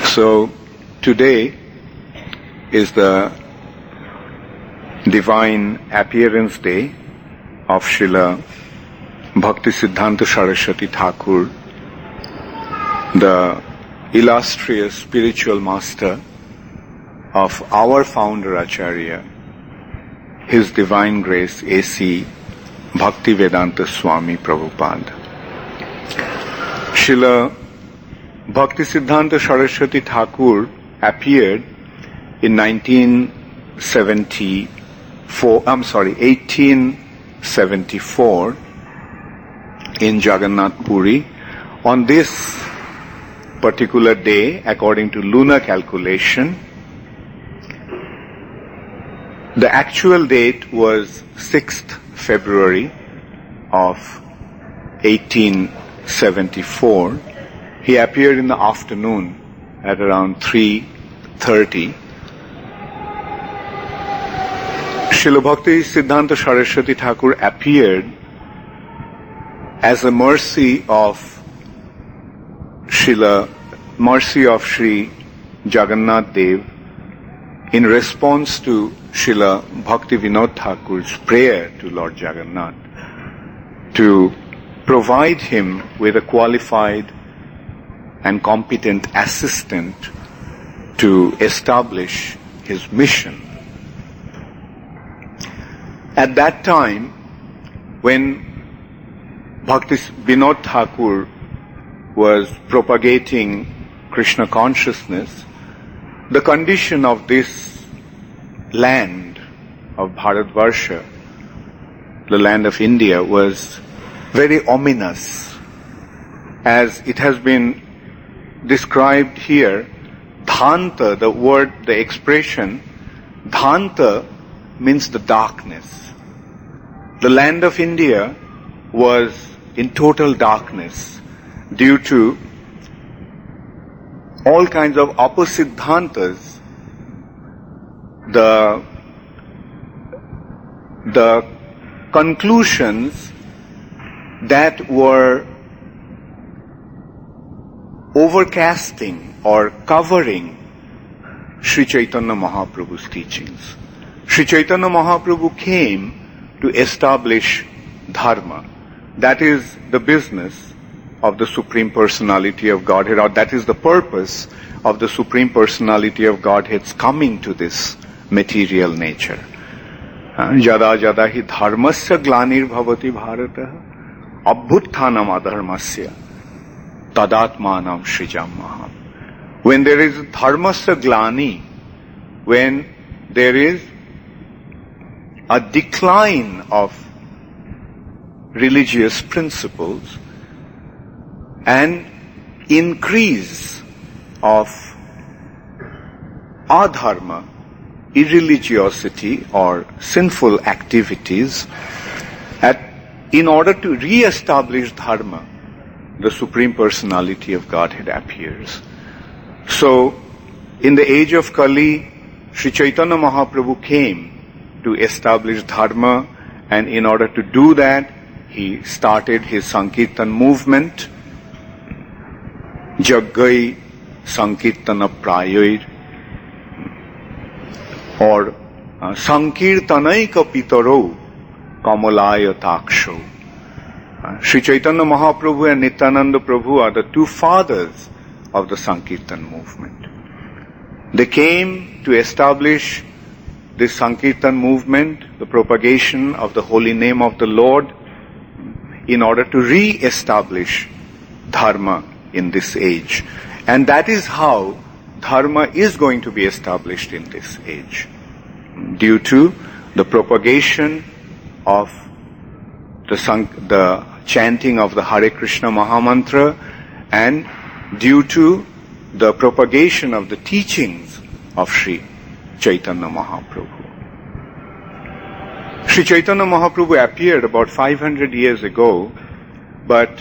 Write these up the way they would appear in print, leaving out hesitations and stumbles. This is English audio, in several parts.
So today is the divine appearance day of Srila Bhakti Siddhanta Saraswati Thakur, the illustrious spiritual master of our founder Acharya, His Divine Grace A.C. Bhakti Vedanta Swami Prabhupada. Srila Bhakti Siddhanta Saraswati Thakur appeared in 1874 in Jagannath Puri. On this particular day, according to lunar calculation, the actual date was 6th February of 1874. He appeared in the afternoon at around 3:30. Srila Bhakti Siddhanta Saraswati Thakur appeared as a mercy of Sri Jagannath Dev in response to Srila Bhakti Vinod Thakur's prayer to Lord Jagannath to provide him with a qualified and competent assistant to establish his mission. At that time, when Bhakti Vinod Thakur was propagating Krishna consciousness, the condition of this land of Bharatvarsha, the land of India, was very ominous. As it has been described here, dhanta, the expression dhanta means the darkness. The land of India was in total darkness due to all kinds of apasiddhantas, the conclusions that were overcasting or covering Sri Chaitanya Mahaprabhu's teachings. Sri Chaitanya Mahaprabhu came to establish dharma. That is the business of the Supreme Personality of Godhead, or that is the purpose of the Supreme Personality of Godhead's coming to this material nature. Jada jada hi dharmasya glanir bhavati bharata abhutthanam adharmasya tadatmanam srijam maham. When there is dharmasya glani, when there is a decline of religious principles and increase of adharma, irreligiosity or sinful activities, in order to re-establish dharma, the Supreme Personality of Godhead appears. So, in the age of Kali, Sri Chaitanya Mahaprabhu came to establish dharma, and in order to do that, he started his Sankirtan movement, Jaggai Sankirtana Prayoir, or Sankirtanaika Pitaro Kamalaya Taksho. Sri Chaitanya Mahaprabhu and Nityananda Prabhu are the two fathers of the Sankirtan movement. They came to establish this Sankirtan movement, the propagation of the holy name of the Lord, in order to re-establish dharma in this age. And that is how dharma is going to be established in this age, due to the propagation of the chanting of the Hare Krishna Mahamantra, and due to the propagation of the teachings of Sri Chaitanya Mahaprabhu. Sri Chaitanya Mahaprabhu appeared about 500 years ago, but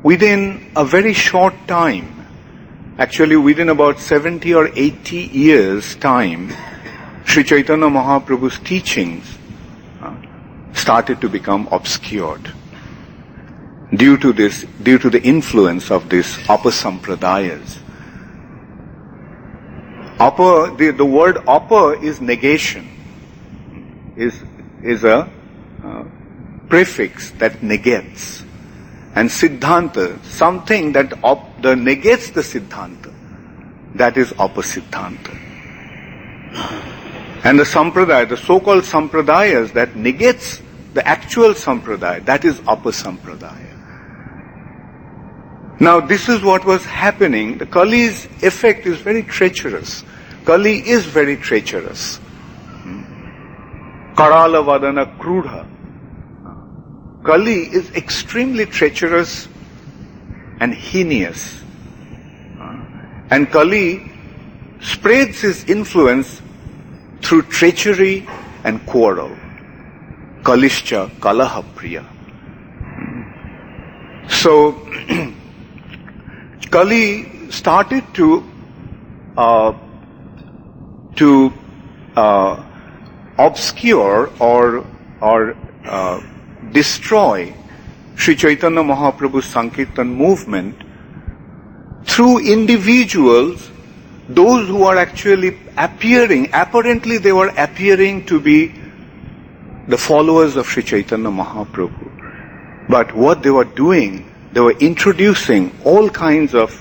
within a very short time, actually within about 70 or 80 years' time, Sri Chaitanya Mahaprabhu's teachings started to become obscured due to the influence of these apasampradayas. The word upper is negation, is a prefix that negates. And Siddhanta, something that negates the Siddhanta, that is Apasiddhanta. And the Sampradaya, the so-called Sampradayas that negates the actual Sampradaya, that is Apasampradaya. Now this is what was happening. The Kali's effect is very treacherous. Kali is very treacherous. Karala Vadana Krudha. Kali is extremely treacherous and heinous. And Kali spreads his influence through treachery and quarrel. Kalishcha Kalaha Priya. So, Kali started to obscure or destroy Sri Chaitanya Mahaprabhu's Sankirtan movement through individuals, those who are actually apparently they were appearing to be the followers of Sri Chaitanya Mahaprabhu. But what they were doing, they were introducing all kinds of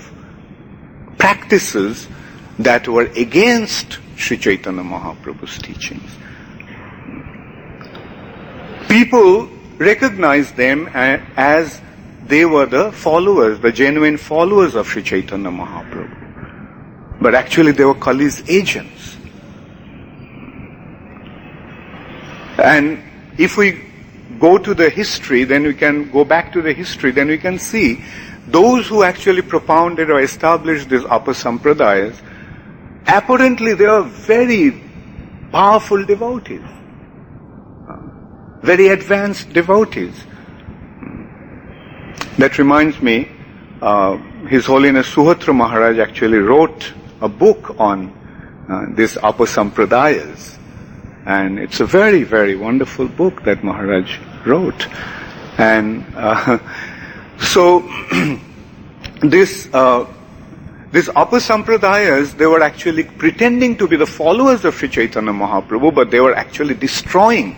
practices that were against Sri Chaitanya Mahaprabhu's teachings. People recognized them as they were the followers, the genuine followers of Sri Chaitanya Mahaprabhu. But actually they were Kali's agents. And if we go to the history, then we can go back to the history, then we can see those who actually propounded or established these Apasampradayas, apparently they are very powerful devotees, very advanced devotees. That reminds me, His Holiness Suhatra Maharaj actually wrote a book on these Apasampradayas. And it's a very, very wonderful book that Maharaj wrote. And so these Apasampradayas, they were actually pretending to be the followers of Sri Chaitanya Mahaprabhu, but they were actually destroying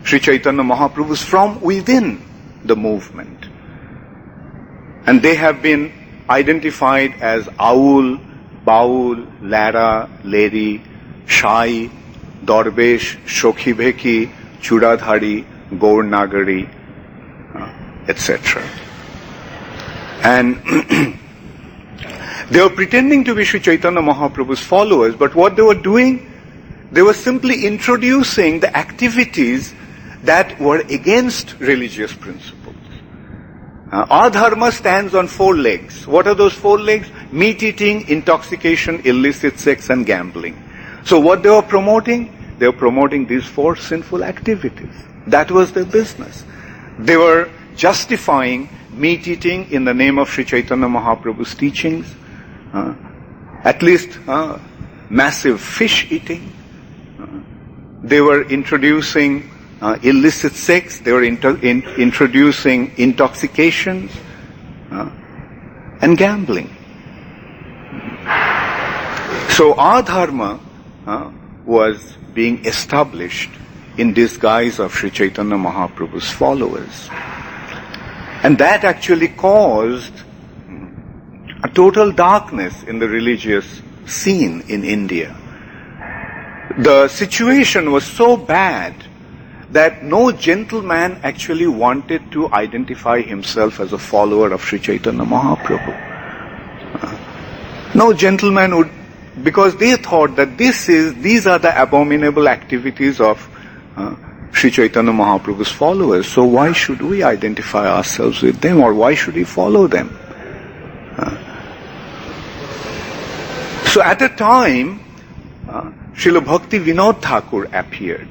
Sri Chaitanya Mahaprabhu from within the movement. And they have been identified as Aul, Baul, Lara, Leri, Shai, Darbesh, Shokhi Bheki, Chudadhari, Gaur Nagari, etc. And they were pretending to be Sri Chaitanya Mahaprabhu's followers, but what they were doing, they were simply introducing the activities that were against religious principles. Our dharma stands on 4 legs. What are those 4 legs? Meat eating, intoxication, illicit sex, and gambling. So what they were promoting? They were promoting these 4 sinful activities. That was their business. They were justifying meat eating in the name of Sri Chaitanya Mahaprabhu's teachings, at least massive fish eating. They were introducing illicit sex, they were introducing intoxications and gambling. So our dharma was being established in disguise of Sri Chaitanya Mahaprabhu's followers. And that actually caused a total darkness in the religious scene in India. The situation was so bad that no gentleman actually wanted to identify himself as a follower of Sri Chaitanya Mahaprabhu. No gentleman would, because they thought that these are the abominable activities of Sri Chaitanya Mahaprabhu's followers, so why should we identify ourselves with them, or why should we follow them? So at a time, Srila Bhakti Vinod Thakur appeared.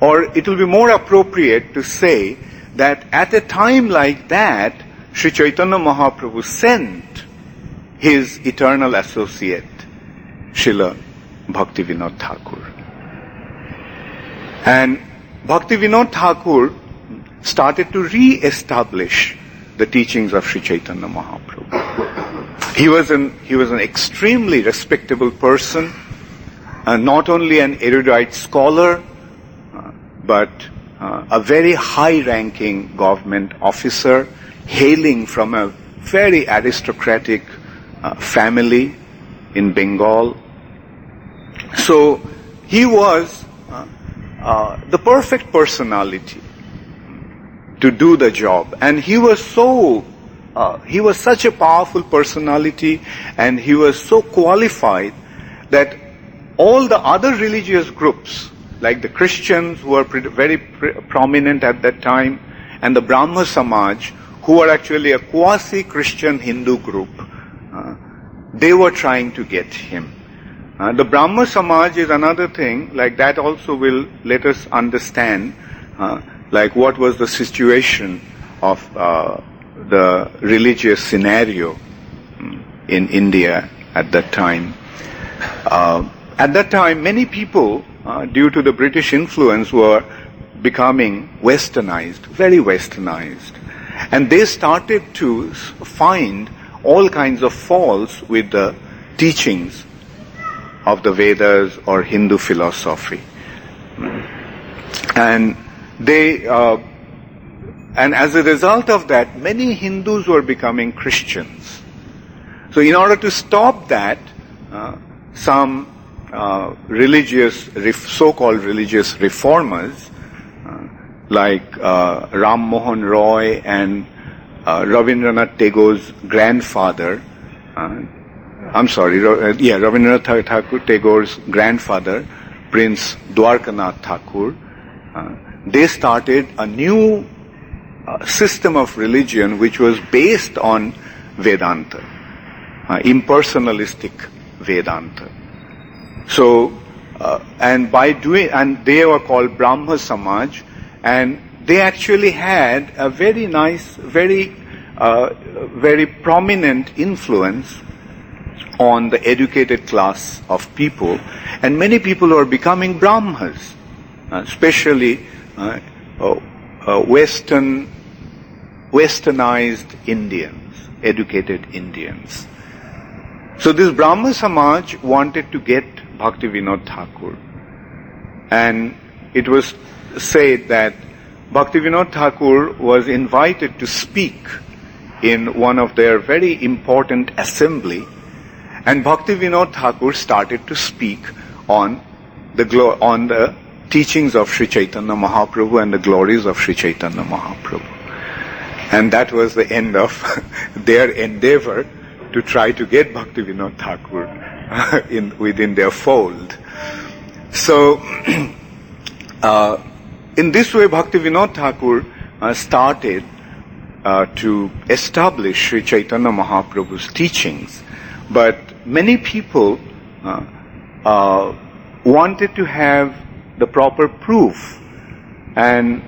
Or it will be more appropriate to say that at a time like that, Sri Chaitanya Mahaprabhu sent his eternal associate, Srila Bhakti Vinod Thakur. And Bhakti Vinod Thakur started to re-establish the teachings of Sri Chaitanya Mahaprabhu. He was an extremely respectable person. not only an erudite scholar, but a very high-ranking government officer, hailing from a very aristocratic family in Bengal. So he was the perfect personality to do the job, and he was such a powerful personality, and he was so qualified that all the other religious groups, like the Christians who were very prominent at that time, and the Brahma Samaj, who were actually a quasi-Christian Hindu group, they were trying to get him. The Brahma Samaj is another thing, like that also will let us understand like what was the situation of the religious scenario in India at that time. At that time, many people, due to the British influence, were becoming westernized, very westernized. And they started to find all kinds of faults with the teachings of the Vedas or Hindu philosophy. And and as a result of that, many Hindus were becoming Christians. So in order to stop that, some so-called religious reformers, like Ram Mohan Roy and Rabindranath Tagore's grandfather, Rabindranath Tagore's grandfather, Prince Dwarkanath Thakur, they started a new system of religion which was based on Vedanta, impersonalistic Vedanta. So, and they were called Brahma Samaj, and they actually had a very nice, very prominent influence on the educated class of people, and many people were becoming Brahmas, especially westernized Indians, educated Indians. So this Brahma Samaj wanted to get Bhaktivinoda Thakur, and it was said that Bhaktivinoda Thakur was invited to speak in one of their very important assembly, and Bhaktivinoda Thakur started to speak on the teachings of Sri Chaitanya Mahaprabhu and the glories of Sri Chaitanya Mahaprabhu. And that was the end of their endeavor to try to get Bhaktivinoda Thakur within their fold. So, in this way, Bhaktivinoda Thakur started to establish Sri Chaitanya Mahaprabhu's teachings. But many people wanted to have the proper proof, and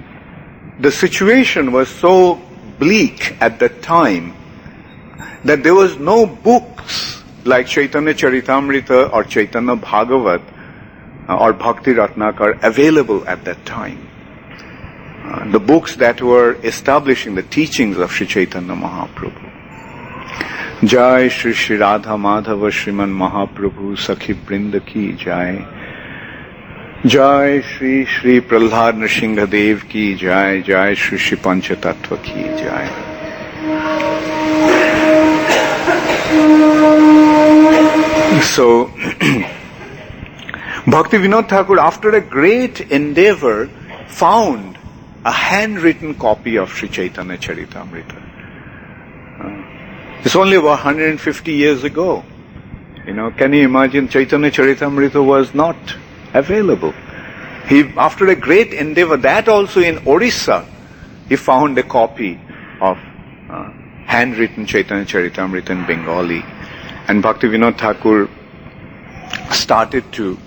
the situation was so bleak at that time that there was no books like Chaitanya Charitamrita or Chaitanya Bhagavat or Bhakti Ratnakar available at that time. The books that were establishing the teachings of Sri Chaitanya Mahaprabhu. Jai Shri Shri Radha Madhava Shriman Mahaprabhu Sakhi Brinda Ki Jai. Jai Shri Shri Prahlad Nrsimha Dev Ki Jai. Jai Shri Shri Pancha Tattva Ki Jai. So, Bhaktivinoda Thakur, after a great endeavor, found a handwritten copy of Sri Chaitanya Charitamrita. It's only about 150 years ago. Can you imagine? Chaitanya Charitamrita was not available. After a great endeavor, that also in Orissa, he found a copy of handwritten Chaitanya Charitamrita in Bengali. And Bhaktivinoda Thakur started to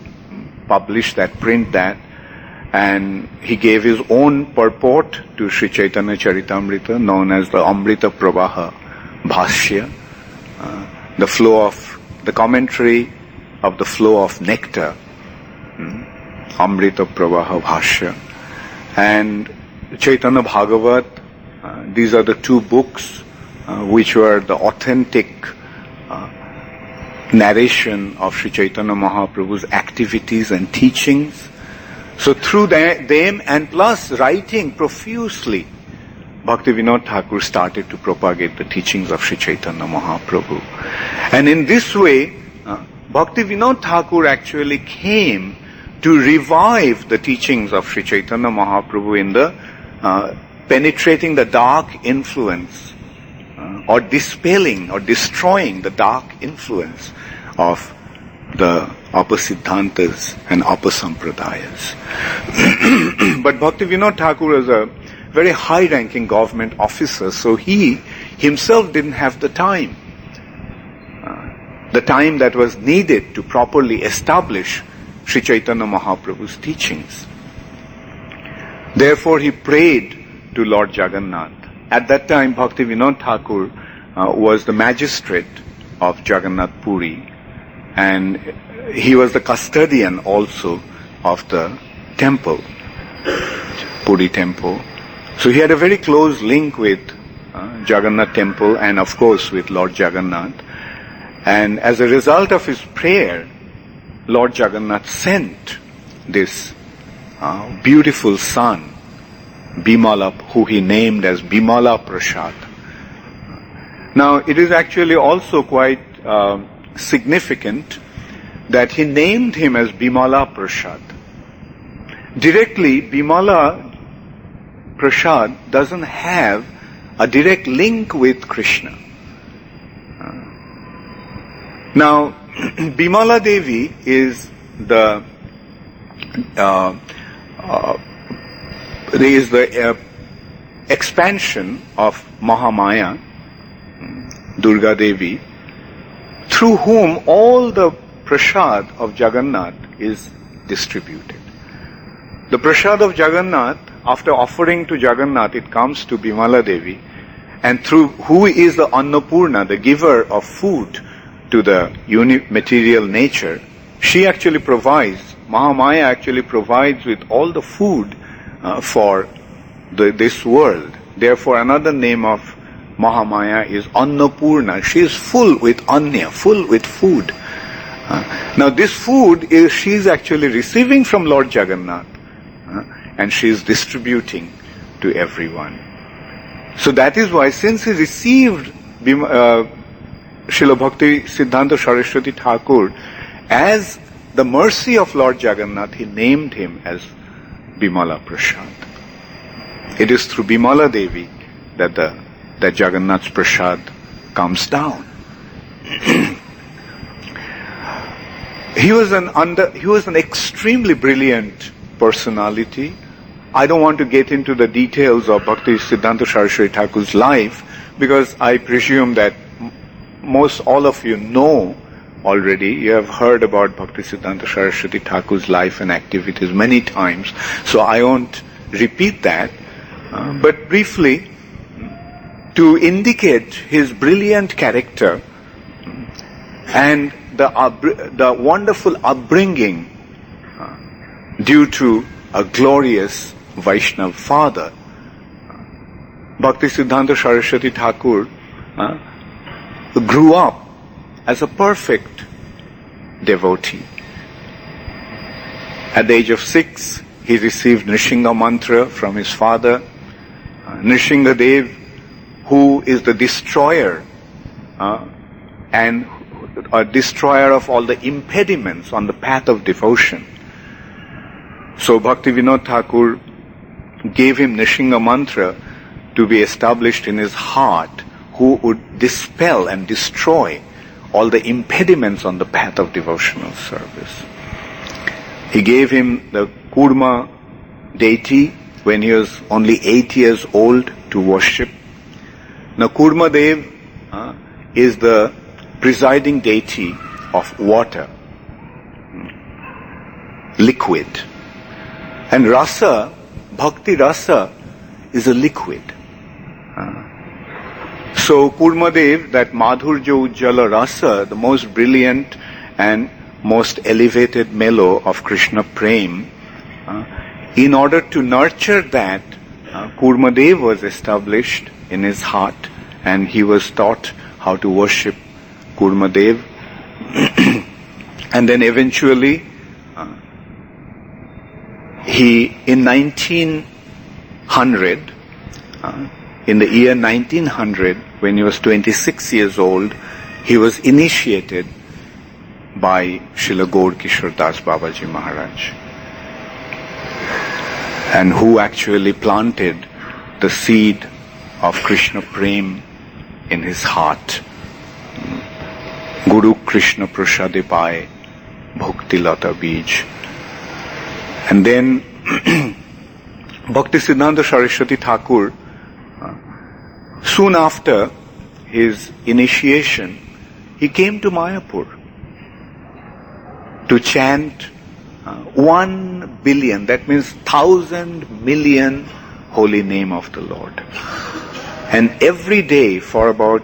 publish that, print that, and he gave his own purport to Sri Chaitanya Charitamrita, known as the Amrita Pravaha Bhashya, the commentary of the flow of nectar, Amrita Pravaha Bhashya, and Chaitanya Bhagavat. These are the two books which were the authentic narration of Sri Chaitanya Mahaprabhu's activities and teachings. So through them and plus writing profusely, Bhaktivinoda Thakur started to propagate the teachings of Sri Chaitanya Mahaprabhu. And in this way, Bhaktivinoda Thakur actually came to revive the teachings of Sri Chaitanya Mahaprabhu in the penetrating the dark influence or dispelling or destroying the dark influence of the upper Siddhantas and upper Sampradayas. But Bhaktivinoda Thakur was a very high-ranking government officer, so he himself didn't have the time that was needed to properly establish Sri Chaitanya Mahaprabhu's teachings. Therefore, he prayed to Lord Jagannath. At that time, Bhaktivinoda Thakur was the magistrate of Jagannath Puri, and he was the custodian also of the temple, Puri temple. So he had a very close link with Jagannath temple and of course with Lord Jagannath. And as a result of his prayer, Lord Jagannath sent this beautiful son, Bimala, who he named as Bimala Prasad. Now, it is actually also quite significant that he named him as Bimala Prasad. Directly, Bimala Prasad doesn't have a direct link with Krishna. Now, Bimala Devi is the expansion of Mahamaya, Durga Devi, through whom all the prasad of Jagannath is distributed. The prasad of Jagannath, after offering to Jagannath, it comes to Bimala Devi, and through who is the Annapurna, the giver of food to the material nature, she actually provides, Mahamaya actually provides with all the food for this world. Therefore, another name of Mahamaya is Annapurna. She is full with Anya, full with food. Now this food she is actually receiving from Lord Jagannath, and she is distributing to everyone. So that is why, since he received Srila Bhakti Siddhanta Saraswati Thakur as the mercy of Lord Jagannath, he named him as Bimala Prasad. It is through Bimala Devi that Jagannath's Prasad comes down. He was an extremely brilliant personality. I don't want to get into the details of Bhakti Siddhanta Saraswati Thakur's life, because I presume that most all of you know already. You have heard about Bhakti Siddhanta Saraswati Thakur's life and activities many times, so I won't repeat that. But briefly, to indicate his brilliant character and the wonderful upbringing due to a glorious Vaishnava father, Bhakti Siddhanta Saraswati Thakur grew up as a perfect devotee. At the age of 6, he received Nrisingha mantra from his father. Nrisingha Dev, who is the destroyer and a destroyer of all the impediments on the path of devotion. So Bhaktivinoda Thakur gave him Nrisingha mantra to be established in his heart, who would dispel and destroy all the impediments on the path of devotional service. He gave him the Kurma deity when he was only 8 years old to worship. Now Kurma Dev is the presiding deity of water, liquid. And rasa, bhakti rasa, is a liquid. So Kurmadev, that Madhurja Ujjala Rasa, the most brilliant and most elevated mellow of Krishna Prem, in order to nurture that, Kurmadev was established in his heart, and he was taught how to worship Kurmadev. And then eventually, in 1900, in the year 1900, when he was 26 years old, he was initiated by Srila Gaur Kishore Das Babaji Maharaj, and who actually planted the seed of Krishna Prem in his heart. Guru Krishna Prasade Pai Bhakti Lata Bij. And then Bhakti Siddhanta Saraswati Thakur, soon after his initiation, he came to Mayapur to chant 1 billion, that means 1,000 million holy name of the Lord. And every day for about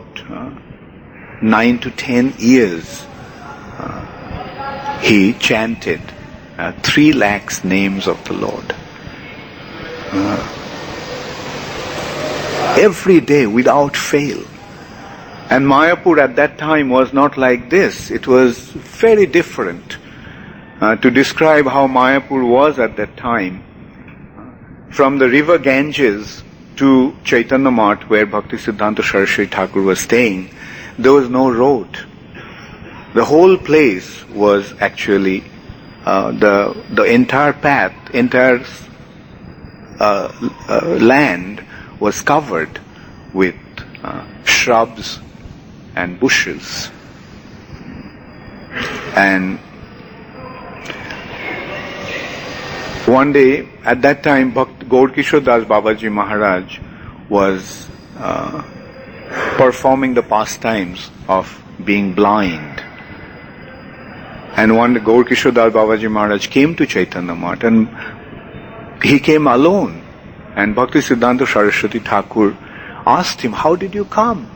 9 to 10 years, he chanted 3 lakhs names of the Lord. Every day without fail. And Mayapur at that time was not like this. It was very different. To describe how Mayapur was at that time, from the river Ganges to Chaitanya Math, where Bhakti Siddhanta Saraswati Thakur was staying, there was no road. The whole place was actually the entire path, entire land was covered with shrubs and bushes. And one day, at that time, Gaur Kishore Das Babaji Maharaj was performing the pastimes of being blind. And one day, Gaur Kishore Das Babaji Maharaj came to Chaitanya Math, and he came alone. And Bhakti Siddhanta Saraswati Thakur asked him, "How did you come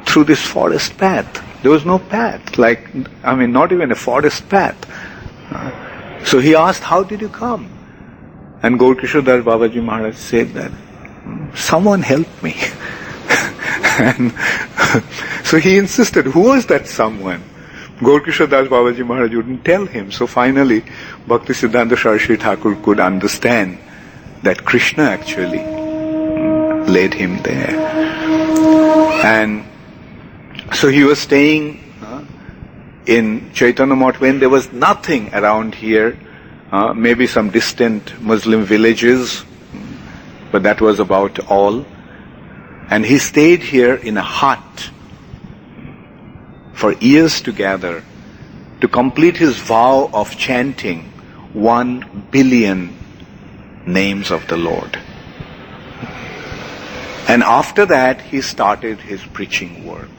through this forest path?" There was no path, not even a forest path. So he asked, "How did you come?" And Gaur Kishore Das Babaji Maharaj said that, "Someone help me." And so he insisted, who was that someone? Gaur Kishore Das Babaji Maharaj wouldn't tell him. So finally, Bhakti Siddhanta Saraswati Thakur could understand that Krishna actually led him there. And so he was staying in Chaitanya Math when there was nothing around here, maybe some distant Muslim villages, but that was about all. And he stayed here in a hut for years together to complete his vow of chanting 1 billion names of the Lord. And after that, he started his preaching work.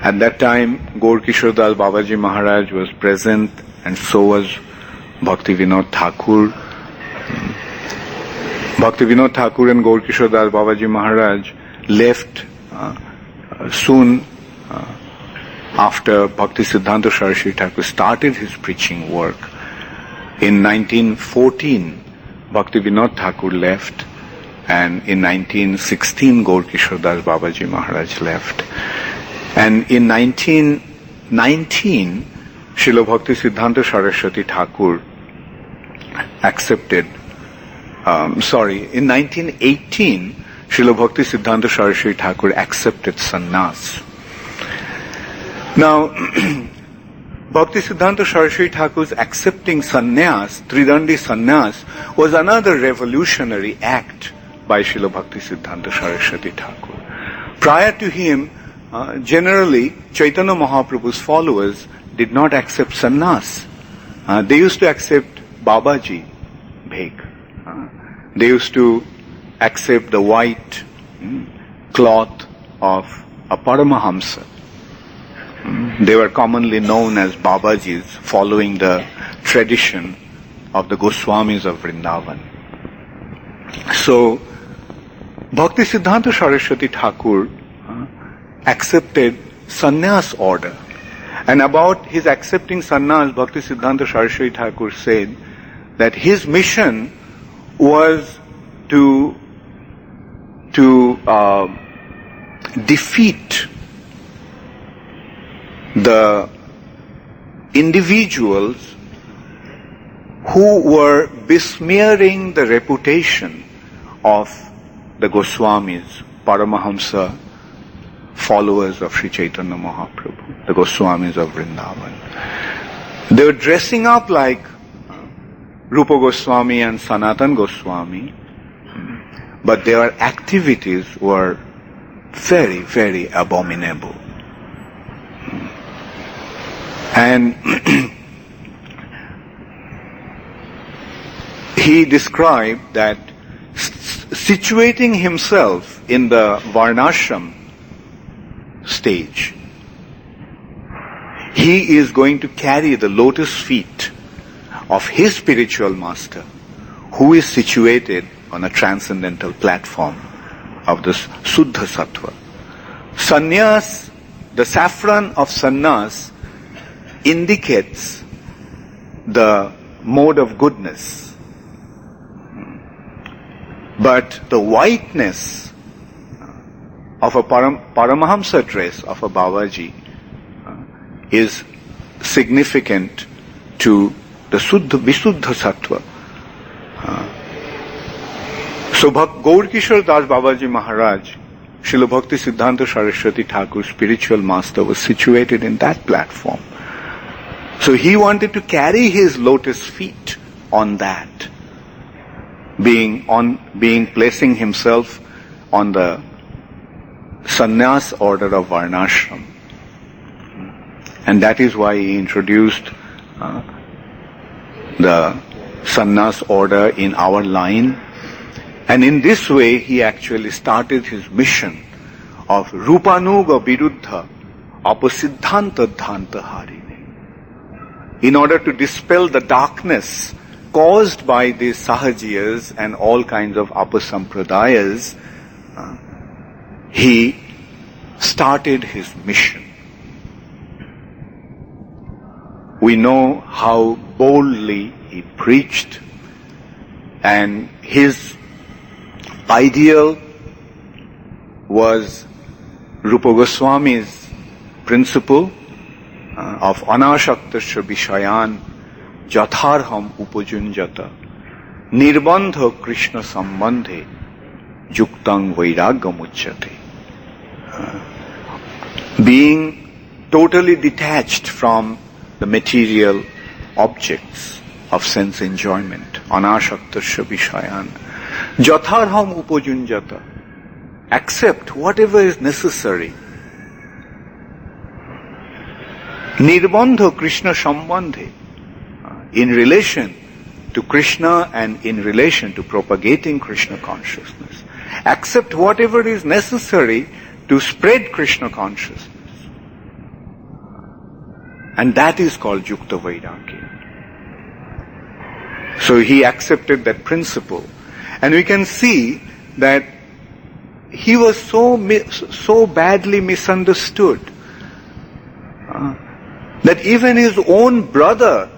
At that time, Gaur Kishore Das Babaji Maharaj was present, and so was Bhakti Vinod Thakur. Bhakti Vinod Thakur and Gaur Kishore Das Babaji Maharaj left soon after Bhakti Siddhanta Saraswati Thakur started his preaching work. In 1914, Bhakti Vinod Thakur left, and in 1916, Gaur Kishore Das Babaji Maharaj left. And in 1919, Srila Bhakti Siddhanta Saraswati Thakur accepted, in 1918, Srila Bhakti Siddhanta Saraswati Thakur accepted sannyas. Now, Bhakti Siddhanta Saraswati Thakur's accepting sannyas, Tridandi sannyas, was another revolutionary act by Srila Bhakti Siddhanta Saraswati Thakur. Prior to him, generally, Chaitanya Mahaprabhu's followers did not accept sannyas. They used to accept Babaji bhek. They used to accept the white cloth of a Paramahamsa. They were commonly known as Babajis, following the tradition of the Goswamis of Vrindavan. So, Bhakti Siddhanta Saraswati Thakur accepted sannyas order. And about his accepting sannyas, Bhakti Siddhanta Saraswati Thakur said that his mission was to defeat the individuals who were besmearing the reputation of the Goswamis, Paramahamsa, followers of Sri Chaitanya Mahaprabhu, the Goswamis of Vrindavan. They were dressing up like Rupa Goswami and Sanatan Goswami, but their activities were very, very abominable. And he described that situating himself in the Varnashram stage, he is going to carry the lotus feet of his spiritual master, who is situated on a transcendental platform of this Suddha Sattva. Sannyas, the saffron of sannyas, indicates the mode of goodness. But the whiteness of a Paramahamsa dress of a Babaji is significant to the Visuddha Sattva. So Gaur Kishore Das Babaji Maharaj, Srila Bhakti Siddhanta Saraswati Thakur's spiritual master, was situated in that platform. So he wanted to carry his lotus feet on that, placing himself on the sannyas order of Varnashram. And that is why he introduced the sannyas order in our line. And in this way, he actually started his mission of Rupanuga Viruddha Apasiddhanta Dhanta Harine. In order to dispel the darkness caused by these sahajiyas and all kinds of apasampradayas, he started his mission. We know how boldly he preached, and his ideal was Rupa Goswami's principle of anashaktasya vishayan jatharham upajunjata nirbandha krishna sambandhe yuktang vairagam uchyate. Being totally detached from the material objects of sense enjoyment, anashaktasya vishayan jatharham upajunjata, accept whatever is necessary. Nirbandha Krishna Sambandhe, in relation to Krishna and in relation to propagating Krishna consciousness. Accept whatever is necessary to spread Krishna consciousness. And that is called Yukta Vairagya. So he accepted that principle. And we can see that he was so badly misunderstood that even his own brother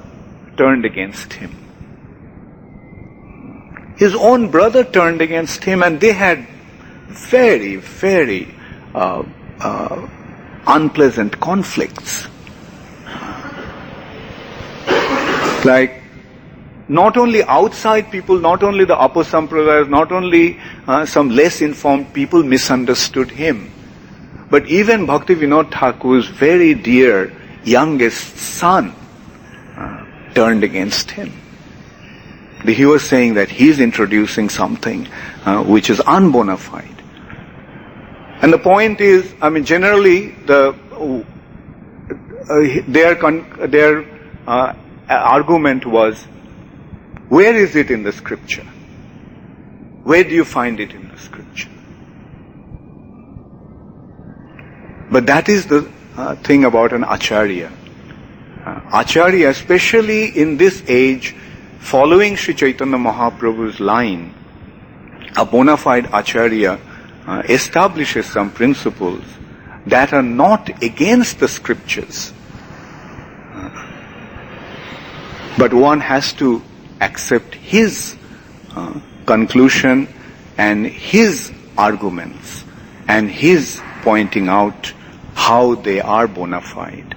turned against him. His own brother turned against him, and they had very, very unpleasant conflicts. Like, not only outside people, not only the apasampradayas, not only some less informed people misunderstood him, but even Bhakti Vinod Thakur's very dear youngest son turned against him. He was saying that he's introducing something which is unbona fide. And the point is, generally their argument was, where is it in the scripture? Where do you find it in the scripture? But that is the thing about an acharya. Acharya, especially in this age, following Sri Chaitanya Mahaprabhu's line, a bona fide acharya establishes some principles that are not against the scriptures. But one has to accept his conclusion and his arguments and his pointing out how they are bona fide.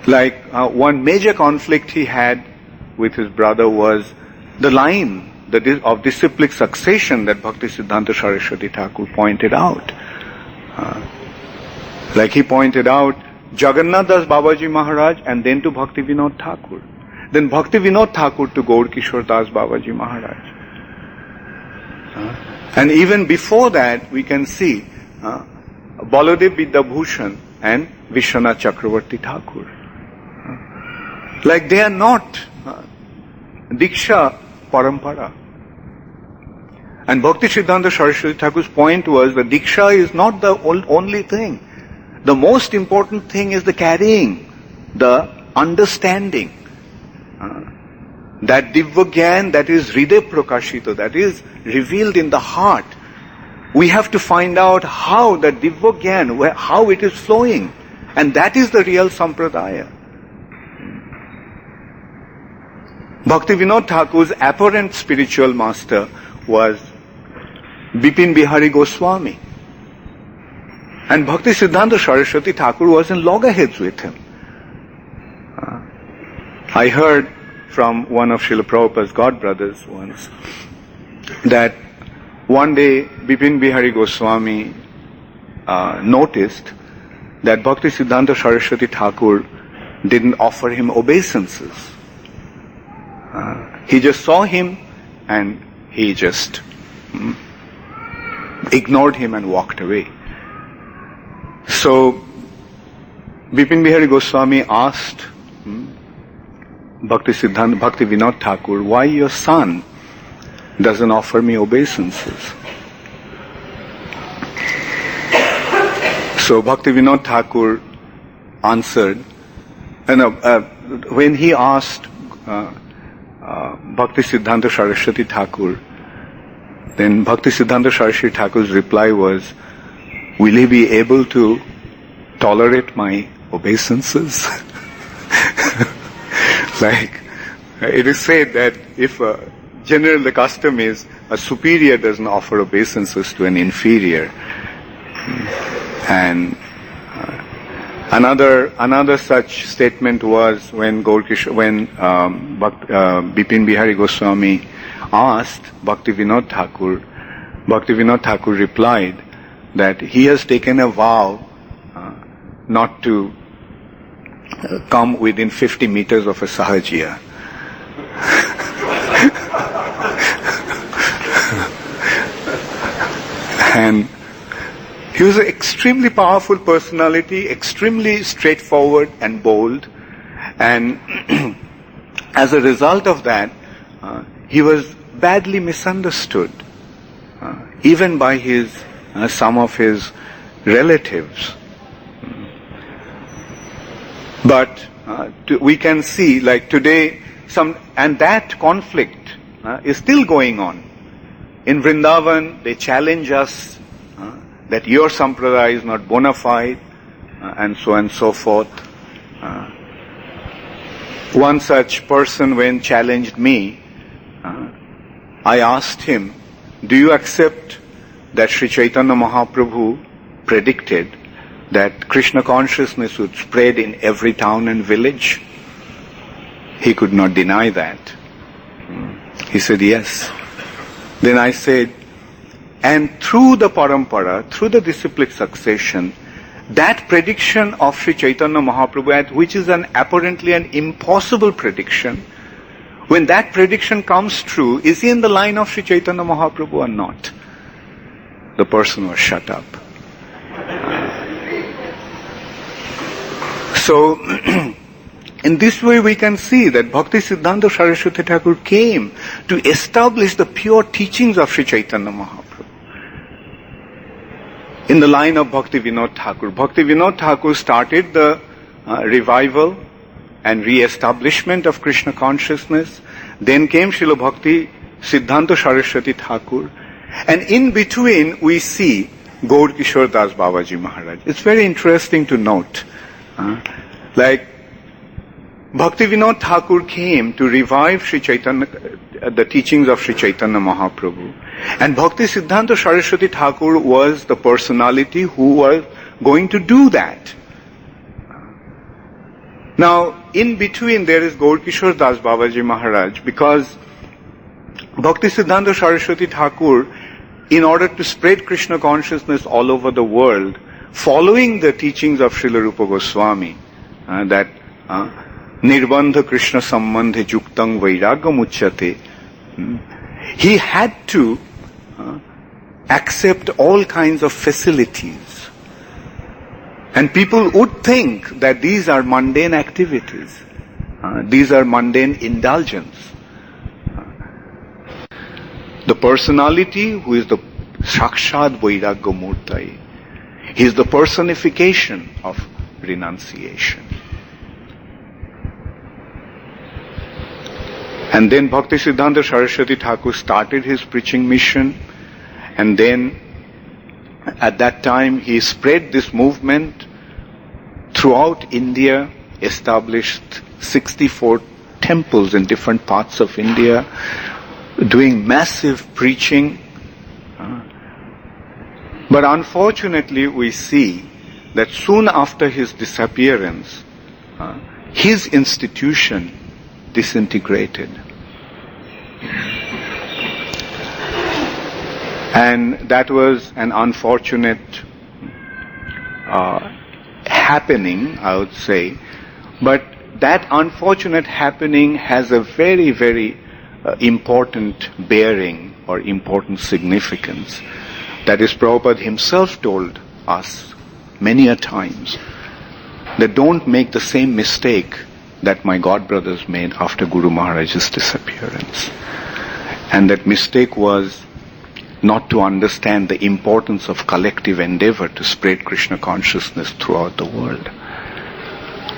Like one major conflict he had with his brother was the line of disciplic succession that Bhakti Siddhanta Saraswati Thakur pointed out. Like he pointed out Jagannath Das Babaji Maharaj and then to Bhakti Vinod Thakur. Then Bhakti Vinod Thakur to Gaur Kishore Das Babaji Maharaj. And even before that we can see Baladev Vidyabhushan and Vishwanath Chakravarti Thakur. Like they are not Diksha Parampara. And Bhakti Siddhanta Saraswati Thakur's point was that Diksha is not the only thing. The most important thing is the carrying, the understanding. That Divya Gyan, that is Hriday Prakashita, that is revealed in the heart. We have to find out how the Divya Gyan, how it is flowing. And that is the real Sampradaya. Bhakti Vinod Thakur's apparent spiritual master was Bipin Bihari Goswami. And Bhakti Siddhanta Saraswati Thakur was in loggerheads with him. I heard from one of Srila Prabhupada's godbrothers once that one day Bipin Bihari Goswami noticed that Bhakti Siddhanta Saraswati Thakur didn't offer him obeisances. He just saw him and he just ignored him and walked away. So Bipin Bihari Goswami asked Bhakti Vinod Thakur, why your son doesn't offer me obeisances? So Bhakti Vinod Thakur answered, when he asked Bhakti Siddhanta Saraswati Thakur, then Bhakti Siddhanta Saraswati Thakur's reply was, will he be able to tolerate my obeisances? Like, it is said that if generally the custom is a superior doesn't offer obeisances to an inferior. And another such statement was when Bipin Bihari Goswami asked Bhakti Vinod Thakur replied that he has taken a vow not to come within 50 meters of a sahajiya. And he was an extremely powerful personality, extremely straightforward and bold. And as a result of that, he was badly misunderstood, even by some of his relatives. But we can see, like today, and that conflict is still going on. In Vrindavan, they challenge us that your sampradaya is not bona fide, and so on and so forth. One such person, when challenged me, I asked him, do you accept that Sri Chaitanya Mahaprabhu predicted that Krishna consciousness would spread in every town and village? He could not deny that. He said, yes. Then I said, and through the parampara, through the disciplic succession, that prediction of Sri Chaitanya Mahaprabhu, which is apparently an impossible prediction, when that prediction comes true, is he in the line of Sri Chaitanya Mahaprabhu or not? The person was shut up. So, in this way we can see that Bhakti Siddhanta Saraswati Thakur came to establish the pure teachings of Sri Chaitanya Mahaprabhu. In the line of Bhakti Vinod Thakur. Bhakti Vinod Thakur started the revival and re-establishment of Krishna consciousness. Then came Srila Bhakti Siddhanta Saraswati Thakur. And in between we see Gaur Kishore Das Babaji Maharaj. It's very interesting to note. Like Bhakti Vinod Thakur came to revive Sri Chaitanya, the teachings of Sri Chaitanya Mahaprabhu. And Bhakti Siddhanta Saraswati Thakur was the personality who was going to do that. Now, in between there is Gaurkishore Das Babaji Maharaj, because Bhakti Siddhanta Saraswati Thakur, in order to spread Krishna consciousness all over the world, following the teachings of Srila Rupa Goswami, that Nirbandha Krishna Sambandhe Juktang Vairagam Uchyate, he had to accept all kinds of facilities. And people would think that these are mundane activities. These are mundane indulgence. The personality who is the Sakshad Vairagya Murtai, he is the personification of renunciation. And then Bhakti Siddhanta Saraswati Thakur started his preaching mission, and then at that time he spread this movement throughout India, established 64 temples in different parts of India, doing massive preaching. But unfortunately we see that soon after his disappearance, his institution disintegrated. And that was an unfortunate happening, I would say. But that unfortunate happening has a very, very important bearing or important significance. That is, Prabhupada himself told us many a times that don't make the same mistake that my godbrothers made after Guru Maharaj's disappearance. And that mistake was not to understand the importance of collective endeavor to spread Krishna consciousness throughout the world.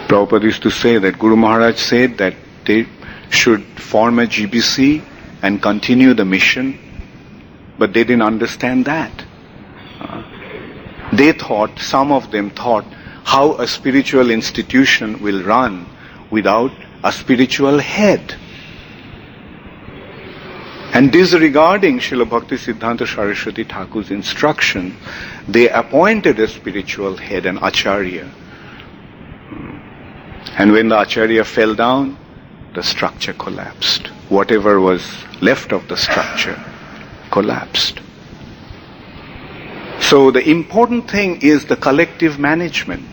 Prabhupada used to say that Guru Maharaj said that they should form a GBC and continue the mission, but they didn't understand that. Some of them thought, how a spiritual institution will run without a spiritual head. And disregarding Srila Bhakti Siddhanta Saraswati Thakur's instruction, they appointed a spiritual head, an Acharya. And when the Acharya fell down, the structure collapsed. Whatever was left of the structure collapsed. So the important thing is the collective management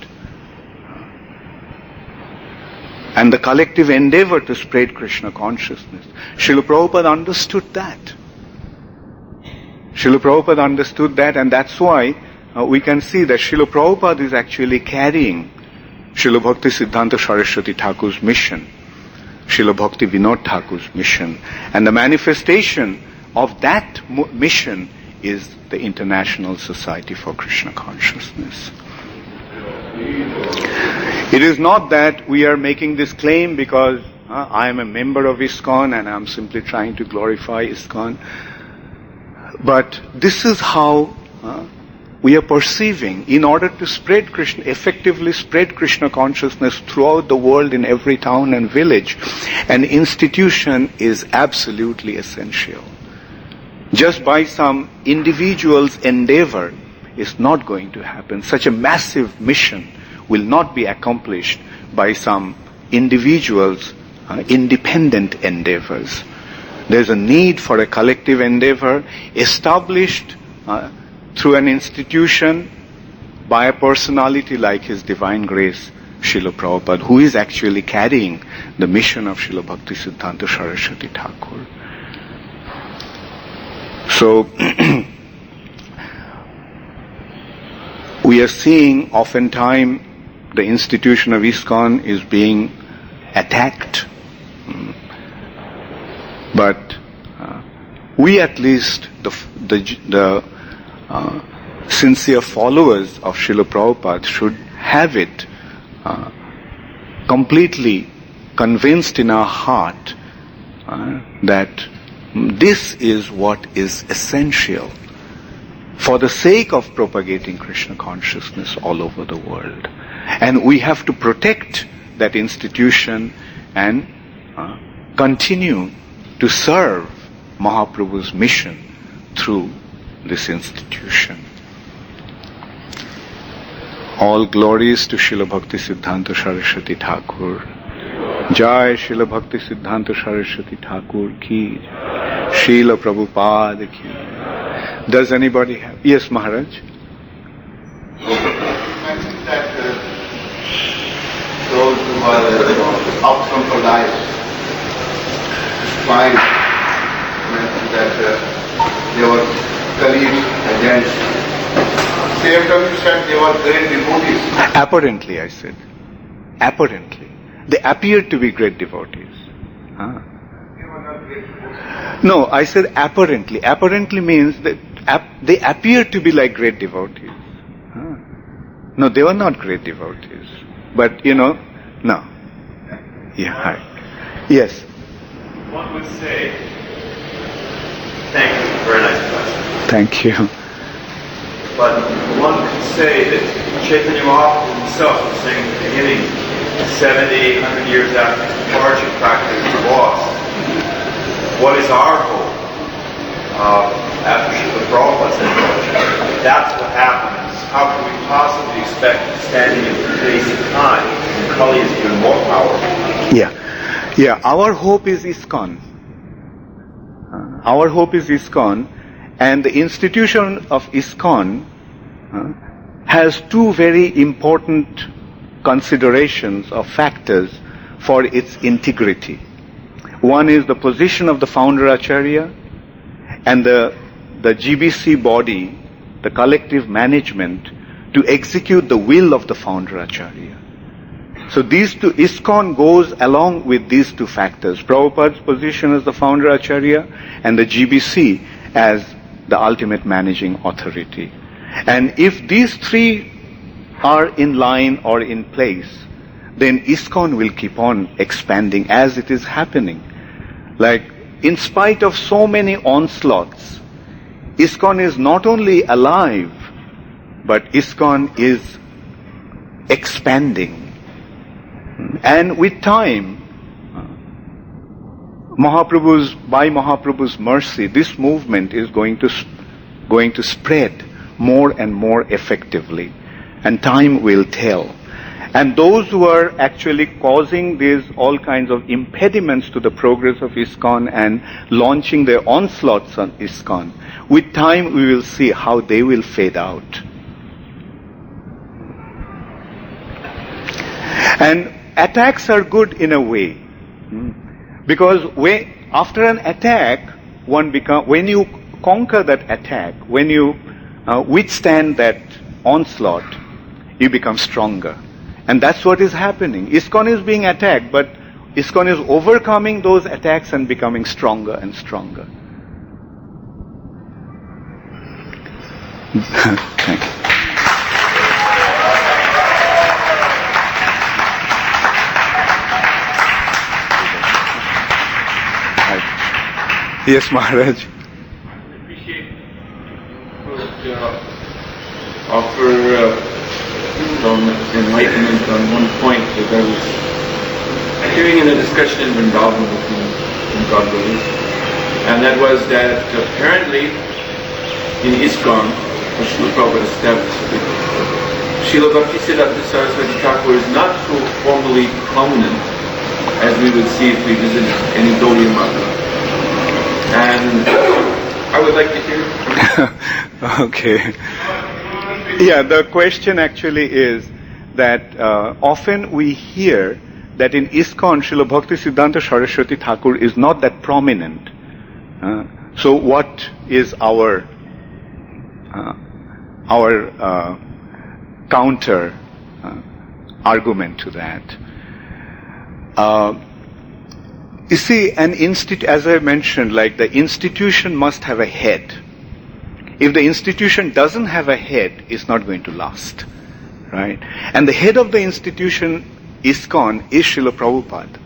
and the collective endeavor to spread Krishna consciousness. Srila Prabhupada understood that. Srila Prabhupada understood that, and that's why we can see that Srila Prabhupada is actually carrying Srila Bhakti Siddhanta Saraswati Thakur's mission, Srila Bhakti Vinod Thakur's mission. And the manifestation of that mission is the International Society for Krishna Consciousness. It is not that we are making this claim because I am a member of ISKCON and I am simply trying to glorify ISKCON. But this is how we are perceiving, in order to spread Krishna, effectively spread Krishna consciousness throughout the world in every town and village, an institution is absolutely essential. Just by some individual's endeavor is not going to happen. Such a massive mission will not be accomplished by some individuals' independent endeavors. There's a need for a collective endeavor established through an institution by a personality like His Divine Grace, Srila Prabhupada, who is actually carrying the mission of Srila Bhakti Siddhanta Saraswati Thakur. So, we are seeing oftentimes the institution of ISKCON is being attacked. But we, at least, the sincere followers of Srila Prabhupada, should have it completely convinced in our heart that this is what is essential for the sake of propagating Krishna consciousness all over the world. And we have to protect that institution and continue to serve Mahaprabhu's mission through this institution. All glories to Srila Bhakti Siddhanta Saraswati Thakur. Jai Srila Bhakti Siddhanta Saraswati Thakur ki. Srila Prabhupada ki. Does anybody have? Yes, Maharaj. You mentioned that those who are out from for life find that they were colleagues against. Same time you said they were great devotees. Apparently, I said. Apparently. They appeared to be great devotees. Huh? They were not great devotees. No, I said apparently. Apparently means that they appeared to be like great devotees. Huh? No, they were not great devotees. But, no. Yeah, hi. Yes. One would say, thank you, very nice question. Thank you. But one could say that Chaitanya Mahaprabhu himself was saying at the beginning, 70, 800 years after his departure, practically was lost. What is our hope after Srila Prabhupada's departure? If that's what happens, how can we possibly expect standing in today's time when Kali is even more powerful? Yeah, our hope is ISKCON. Our hope is ISKCON, and the institution of ISKCON has two very important considerations or factors for its integrity. One is the position of the founder Acharya, and the GBC body, the collective management, to execute the will of the founder Acharya. So these two, ISKCON goes along with these two factors. Prabhupada's position as the founder Acharya and the GBC as the ultimate managing authority. And if these three are in line or in place, then ISKCON will keep on expanding as it is happening. Like, in spite of so many onslaughts, ISKCON is not only alive, but ISKCON is expanding. And with time, by Mahaprabhu's mercy, this movement is going to spread more and more effectively. And time will tell. And those who are actually causing these all kinds of impediments to the progress of ISKCON and launching their onslaughts on ISKCON, with time we will see how they will fade out. And attacks are good in a way, because after an attack, when you conquer that attack, when you withstand that onslaught, you become stronger. And that's what is happening. ISKCON is being attacked, but ISKCON is overcoming those attacks and becoming stronger and stronger. Thank you. Yes, Maharaj. I appreciate you offer some enlightenment on one point that I was hearing in a discussion in Vrindavan with God brothers, and that was that apparently in ISKCON, what Srila Prabhupada established, Srila Bhakti Siddhanta Saraswati Thakur is not so formally prominent as we would see if we visited any Gaudiya Mata. And I would like to hear. Okay. Yeah, the question actually is that often we hear that in ISKCON, Srila Bhakti Siddhanta Saraswati Thakur is not that prominent. So what is our counter argument to that? You see, as I mentioned, like the institution must have a head. If the institution doesn't have a head, it's not going to last, right? And the head of the institution, ISKCON, is Srila Prabhupada,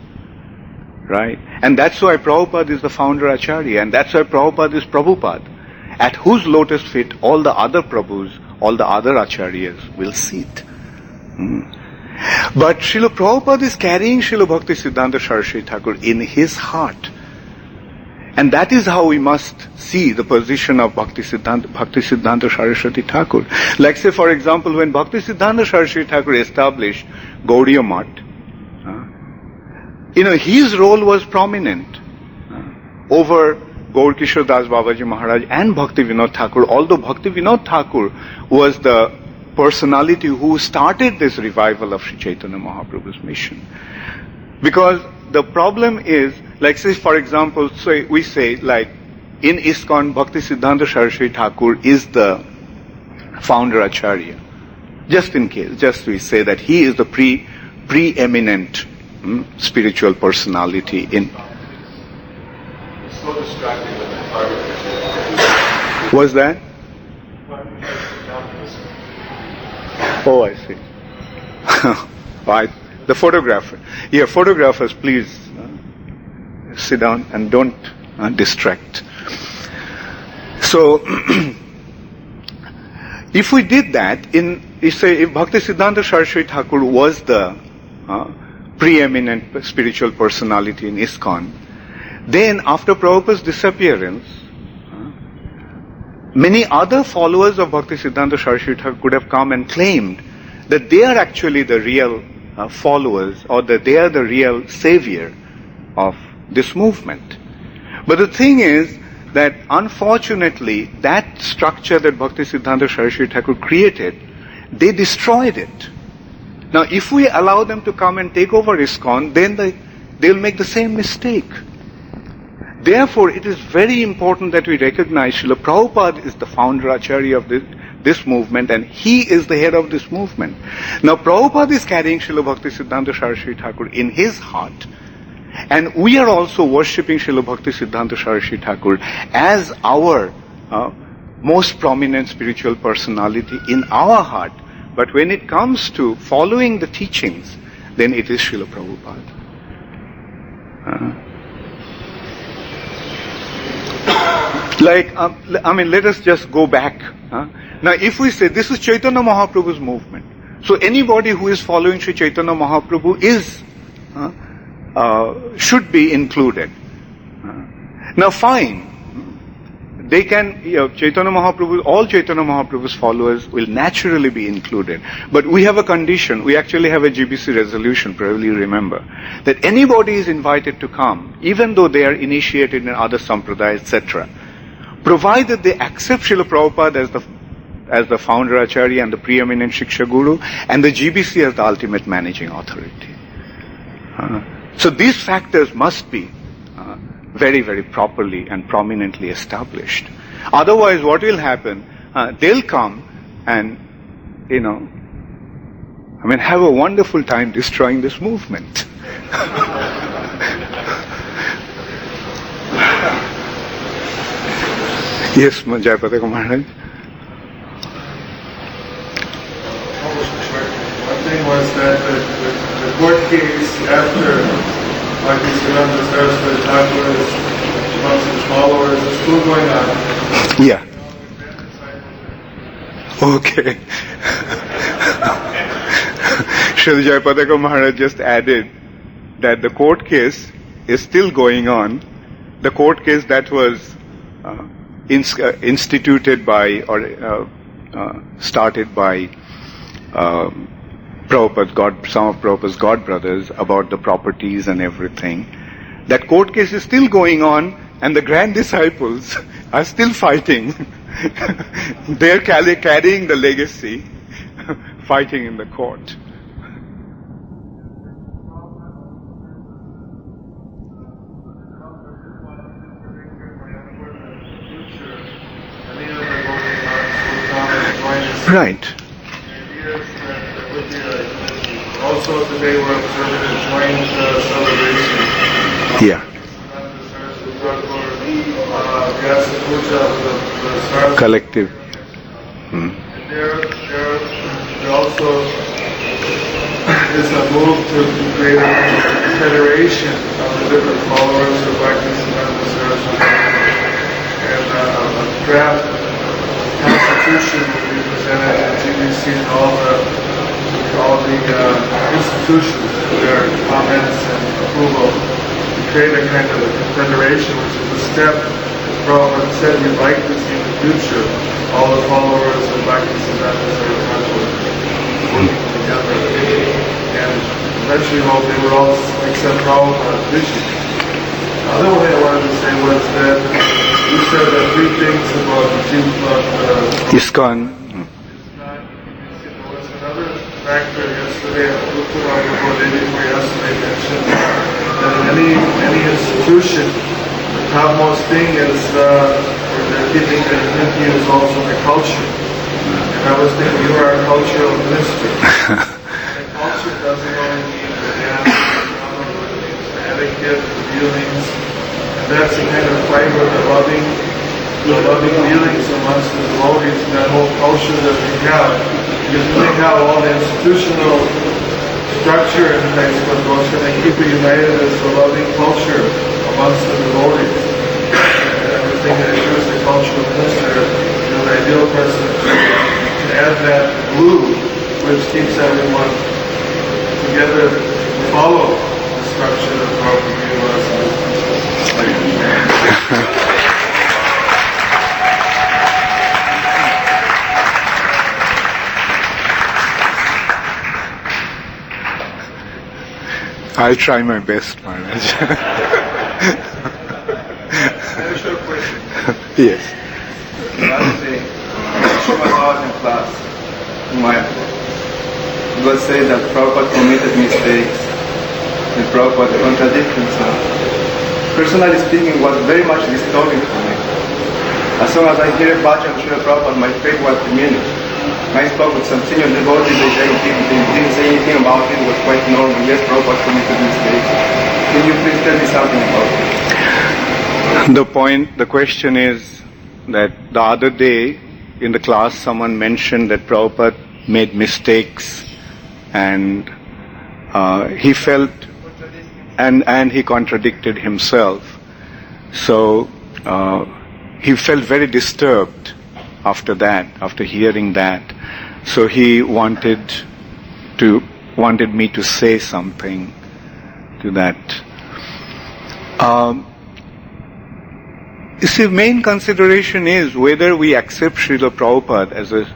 right? And that's why Prabhupada is the founder Acharya, and that's why Prabhupada is Prabhupada, at whose lotus feet all the other Prabhus, all the other Acharyas will sit. But Srila Prabhupada is carrying Srila Bhakti Siddhanta Saraswati Thakur in his heart. And that is how we must see the position of Bhakti Siddhanta Saraswati Thakur. Like say, for example, when Bhakti Siddhanta Saraswati Thakur established Gaudiya Math, his role was prominent over Gaur Kishore Das Babaji Maharaj and Bhakti Vinod Thakur, although Bhakti Vinod Thakur was the personality who started this revival of Sri Chaitanya Mahaprabhu's mission. Because the problem is, like say for example, we say like in ISKCON, Bhakti Siddhanta Saraswati Thakur is the founder Acharya. Just in case, just we say that he is the preeminent spiritual personality in. So distracting with the photography. Was that? Oh, I see. Right. The photographer. Yeah, photographers, please sit down and don't distract. So, if we did that, if Bhakti Siddhanta Saraswati Thakur was the preeminent spiritual personality in ISKCON, then after Prabhupada's disappearance, many other followers of Bhakti Siddhanta Saraswati Thakur could have come and claimed that they are actually the real followers, or that they are the real savior of this movement. But the thing is that unfortunately that structure that Bhakti Siddhanta Saraswati Thakur created, they destroyed it. Now if we allow them to come and take over ISKCON, then they'll make the same mistake. Therefore, it is very important that we recognize Srila Prabhupada is the founder Acharya of this movement, and he is the head of this movement. Now, Prabhupada is carrying Srila Bhakti Siddhanta Saraswati Thakur in his heart, and we are also worshipping Srila Bhakti Siddhanta Saraswati Thakur as our most prominent spiritual personality in our heart. But when it comes to following the teachings, then it is Srila Prabhupada. Let us just go back. Now, if we say this is Chaitanya Mahaprabhu's movement, so anybody who is following Sri Chaitanya Mahaprabhu should be included. Now, fine. They can, Chaitanya Mahaprabhu, all Chaitanya Mahaprabhu's followers will naturally be included. But we have a condition, we actually have a GBC resolution, probably you remember, that anybody is invited to come, even though they are initiated in other sampradaya, etc., provided they accept Srila Prabhupada as the founder Acharya and the preeminent Shiksha Guru, and the GBC as the ultimate managing authority. So these factors must be very, very properly and prominently established. Otherwise, what will happen? They'll come and, have a wonderful time destroying this movement. Yes, Jayapataka Maharaj. One thing was that the court case after Bhakti Siddhanta Saraswati Thakur amongst his followers is still going on. Yeah. Okay. Srila Jayapataka Maharaj just added that the court case is still going on. The court case that was instituted by or started by some of Prabhupada's god brothers about the properties and everything. That court case is still going on, and the grand disciples are still fighting. They're carrying the legacy, fighting in the court. Right. Also today we're observing a joint celebration. Yeah. Collective. And there also is a move to create a federation of the different followers of Bhakti Siddhanta Saraswati. And a draft constitution will be presented at GBC and all the institutions for their comments and approval. create a kind of a confederation, which is a step Prabhupada said we'd like to see in the future. All the followers of Bhakti Siddhanta Thakur working together. And eventually hope they would all accept Prabhupada's vision. The other one I wanted to say was that you said that three things about the two ISKCON. There was another factor yesterday, before yesterday mentioned that in any institution, the topmost thing is they're keeping the unity is also the culture. And I was thinking you are a cultural minister. And culture doesn't only mean the dance, it means the etiquette, the feelings, and that's the kind of fiber, the loving feelings amongst the devotees, and that whole culture that we have. Because we have all the institutional structure in place, but what's going to keep it united is the loving culture amongst the devotees. And I would think that if you're the cultural minister, you're the ideal person to add that glue which keeps everyone together to follow the structure that Prabhupada gave us. I'll try my best, Maharaj. I have a short question. Yes. Last day, Srila Bhakti in class in Mayapur, it was said that Prabhupada committed mistakes and Prabhupada contradicted himself. Personally speaking, it was very much disturbing for me. As soon as I hear Bhajan Srila Prabhupada, my faith was diminished. I spoke with some senior devotees, they didn't say anything about it, it was quite normal. Yes, Prabhupada committed mistakes. Can you please tell me something about it? The question is that the other day in the class someone mentioned that Prabhupada made mistakes and he felt and he contradicted himself. So he felt very disturbed after hearing that. So he wanted me to say something to that. You see, main consideration is whether we accept Srila Prabhupada as a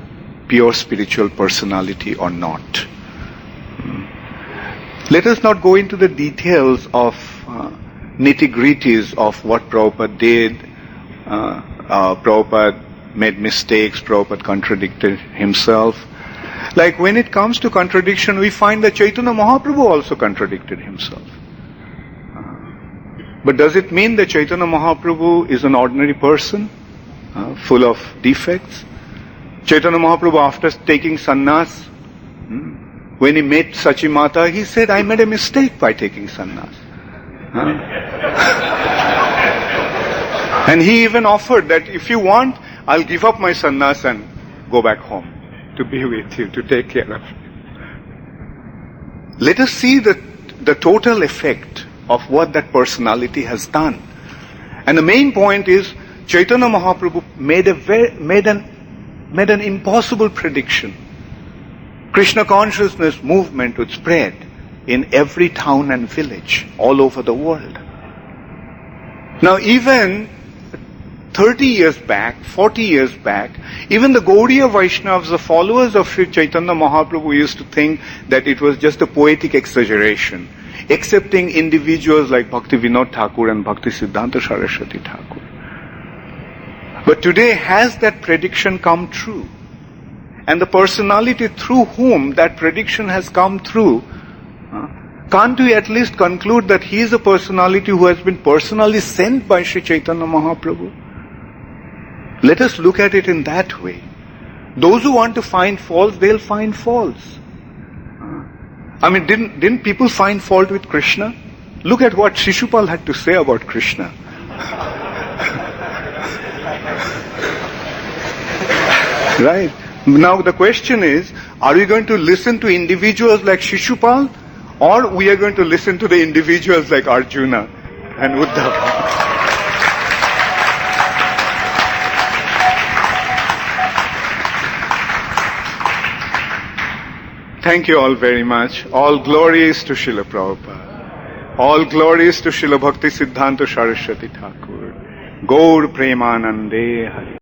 pure spiritual personality or not. Let us not go into the details of nitty-gritties of what Prabhupada did. Prabhupada made mistakes, Prabhupada contradicted himself. Like when it comes to contradiction, we find that Chaitanya Mahaprabhu also contradicted himself. But does it mean that Chaitanya Mahaprabhu is an ordinary person, full of defects? Chaitanya Mahaprabhu, after taking sannyas, when he met Sachimata, he said, I made a mistake by taking sannyas. And he even offered that if you want, I'll give up my sannyas and go back home to be with you, to take care of you. Let us see the total effect of what that personality has done. And the main point is, Chaitanya Mahaprabhu made an impossible prediction. Krishna consciousness movement would spread in every town and village all over the world. Now even 30 years back, 40 years back, even the Gaudiya Vaishnavas, the followers of Sri Chaitanya Mahaprabhu, used to think that it was just a poetic exaggeration, accepting individuals like Bhakti Vinod Thakur and Bhakti Siddhanta Saraswati Thakur. But today, has that prediction come true? And the personality through whom that prediction has come through, can't we at least conclude that he is a personality who has been personally sent by Sri Chaitanya Mahaprabhu? Let us look at it in that way. Those who want to find faults, they'll find faults. I mean, didn't people find fault with Krishna? Look at what Shishupal had to say about Krishna. Right? Now the question is, are we going to listen to individuals like Shishupal, or we are going to listen to the individuals like Arjuna and Uddhava? Thank you all very much. All glory is to Srila Prabhupada. All glories to Srila Bhakti Siddhanta Saraswati Thakur. Gaur Premanande Hari.